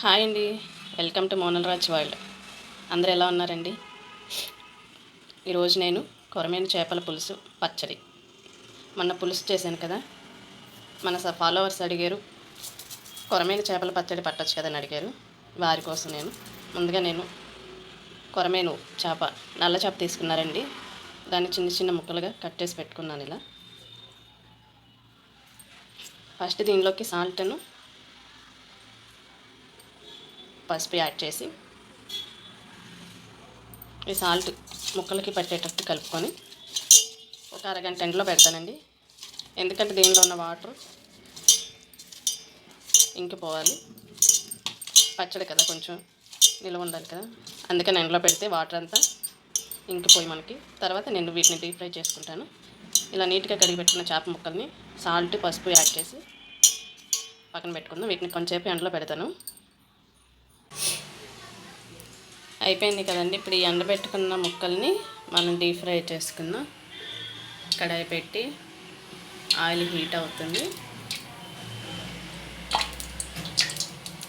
Hi అండి, welcome to Monal Raj world. అందరూ ఎలా ఉన్నారండి? ఈరోజు నేను కొరమేను చేపల పులుసు పచ్చడి. మొన్న పులుసు చేశాను కదా, మన ఫాలోవర్స్ అడిగారు కొరమేను చేపల పచ్చడి పట్టచ్చు కదని అడిగారు. వారి కోసం ముందుగా నేను కొరమేను చేప, నల్ల చేప తీసుకున్నారండి. దాన్ని చిన్న చిన్న ముక్కలుగా కట్ చేసి పెట్టుకున్నాను. ఇలా ఫస్ట్ దీనిలోకి సాల్ట్ను, పసుపు యాడ్ చేసి ఈ సాల్ట్ ముక్కలకి పట్టేటట్టు కలుపుకొని ఒక అరగంట ఎండలో పెడతానండి. ఎందుకంటే దీనిలో ఉన్న వాటర్ ఇంకిపోవాలి. పచ్చడి కదా, కొంచెం నిల్వ ఉండాలి కదా, అందుకని ఎండలో పెడితే వాటర్ అంతా ఇంకిపోయి మనకి తర్వాత నేను వీటిని డీప్ ఫ్రై చేసుకుంటాను. ఇలా నీట్గా కడిగి పెట్టుకున్న చేప ముక్కల్ని సాల్ట్, పసుపు యాడ్ చేసి పక్కన పెట్టుకుందాం. వీటిని కొంచెంసేపు ఎండలో పెడతాను. అయిపోయింది కదండి. ఇప్పుడు ఈ ఎండబెట్టుకున్న ముక్కల్ని మనం డీప్ ఫ్రై చేసుకుందాం. కడాయి పెట్టి ఆయిల్ హీట్ అవుతుంది.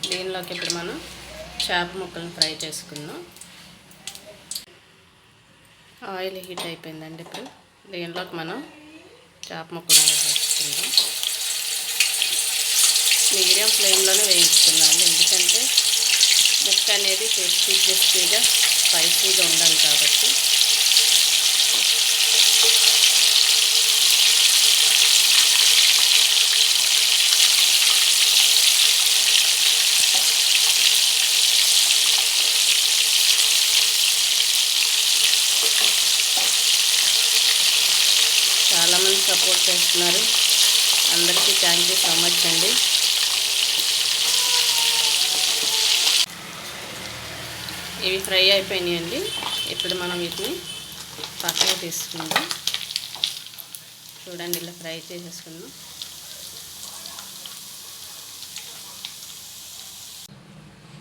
దీనిలోకి ఇప్పుడు మనం చేప ముక్కల్ని ఫ్రై చేసుకుందాం. ఆయిల్ హీట్ అయిపోయిందండి. ఇప్పుడు దీనిలోకి మనం చేప ముక్కలు వేసుకుందాం. మీడియం ఫ్లేమ్లోనే వేయించుకుందాం, ఎందుకంటే ముక్క అనేది క్రిస్పీగా స్పైసీగా ఉండాలి కాబట్టి. చాలామంది సపోర్ట్ చేస్తున్నారు, అందరికీ థ్యాంక్ యూ సో మచ్ అండి. ఇవి ఫ్రై అయిపోయినాయండి. ఇప్పుడు మనం వీటిని పక్కన తీసుకుందాం. చూడండి, ఇలా ఫ్రై చేసేసుకుందాం.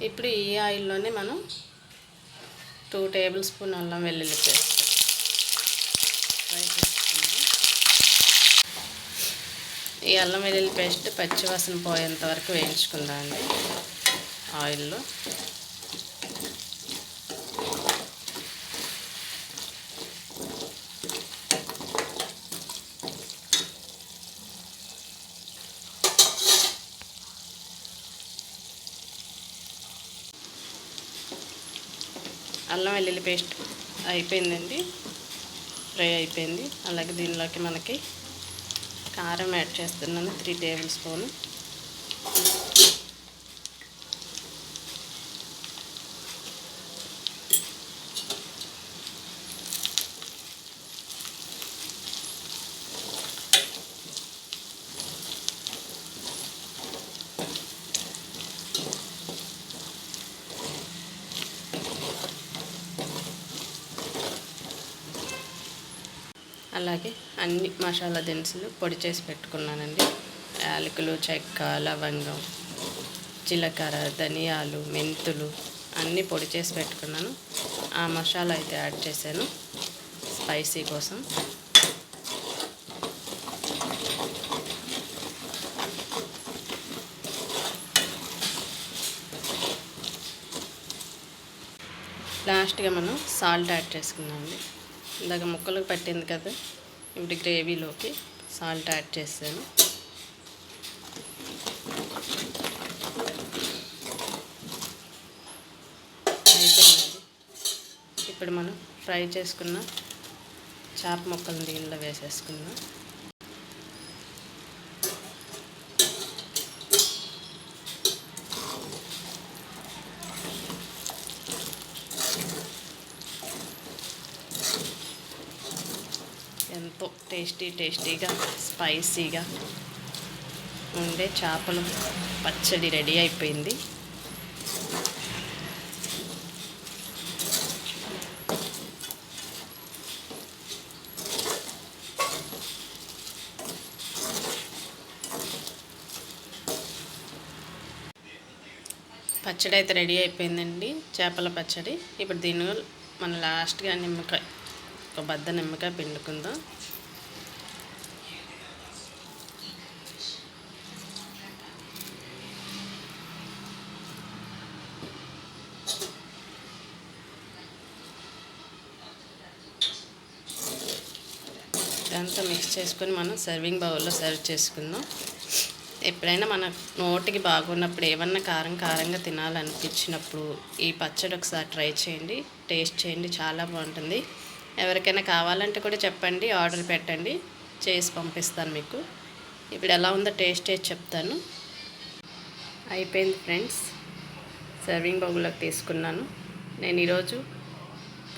ఇప్పుడు ఈ ఆయిల్లోనే మనం 2 టేబుల్ స్పూన్ అల్లం వెల్లుల్లి పేస్ట్ ఫ్రై చేసుకుందాం. ఈ అల్లం వెల్లుల్లి పేస్ట్ పచ్చివాసన పోయేంత వరకు వేయించుకుందాం అండి ఆయిల్లో. అల్లం వెల్లుల్లి పేస్ట్ అయిపోయిందండి, ఫ్రై అయిపోయింది. అలాగే దీనిలోకి మనకి కారం యాడ్ చేస్తున్నాను, 3 టేబుల్ స్పూన్. అలాగే అన్ని మసాలా దినుసులు పొడి చేసి పెట్టుకున్నానండి. యాలకులు, చెక్క, లవంగం, జీలకర్ర, ధనియాలు, మెంతులు అన్నీ పొడి చేసి పెట్టుకున్నాను. ఆ మసాలా అయితే యాడ్ చేశాను స్పైసీ కోసం. లాస్ట్గా మనం సాల్ట్ యాడ్ చేసుకున్నామండి. ఇందాక ముక్కలకు పట్టింది కదా, ఇప్పుడు గ్రేవీలోకి సాల్ట్ యాడ్ చేసాను. అయిపోయిందండి. ఇప్పుడు మనం ఫ్రై చేసుకున్న చేప ముక్కలను దీనిలో వేసేసుకుందాం. ఎంతో టేస్టీగా స్పైసీగా ఉండే చేపల పచ్చడి రెడీ అయిపోయింది. పచ్చడి అయితే రెడీ అయిపోయిందండి, చేపల పచ్చడి. ఇప్పుడు దీన్ని మనం లాస్ట్గా నిమ్మకాయ, ఒక బద్ద నిమ్మకాయ పిండుకుందాం. ఇదంతా మిక్స్ చేసుకొని మనం సర్వింగ్ బౌల్లో సర్వ్ చేసుకుందాం. ఎప్పుడైనా మన నోటికి బాగున్నప్పుడు ఏమన్నా కారంగా తినాలనిపించినప్పుడు ఈ పచ్చడి ఒకసారి ట్రై చేయండి, టేస్ట్ చేయండి, చాలా బాగుంటుంది. ఎవరికైనా కావాలంటే కూడా చెప్పండి, ఆర్డర్ పెట్టండి, చేసి పంపిస్తాను మీకు. ఇప్పుడు ఎలా ఉందో టేస్ట్ చేసి చెప్తాను. అయిపోయింది ఫ్రెండ్స్, సర్వింగ్ బౌల్లోకి తీసుకున్నాను. నేను ఈరోజు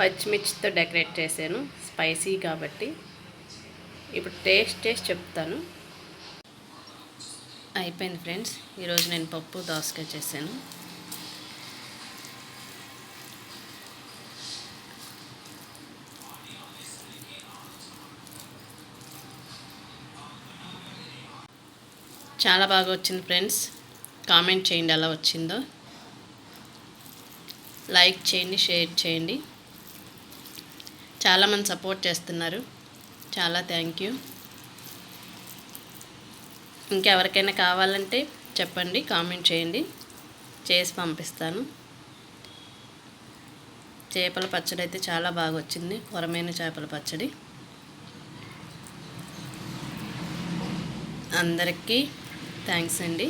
పచ్చిమిర్చితో డెకరేట్ చేశాను, స్పైసీ కాబట్టి. ఇప్పుడు టేస్ట్ చేసి చెప్తాను. అయిపోయింది ఫ్రెండ్స్, ఈరోజు నేను పప్పు దోసకాయ చేశాను. చాలా బాగా వచ్చింది ఫ్రెండ్స్. కామెంట్ చేయండి ఎలా వచ్చిందో, లైక్ చేయండి, షేర్ చేయండి. చాలామంది సపోర్ట్ చేస్తున్నారు, చాలా థ్యాంక్ యూ. ఇంకెవరికైనా కావాలంటే చెప్పండి, కామెంట్ చేయండి, చేసి పంపిస్తాను. చేపల పచ్చడి అయితే చాలా బాగా వచ్చింది, కొరమైన చేపల పచ్చడి. అందరికీ థ్యాంక్స్ అండి.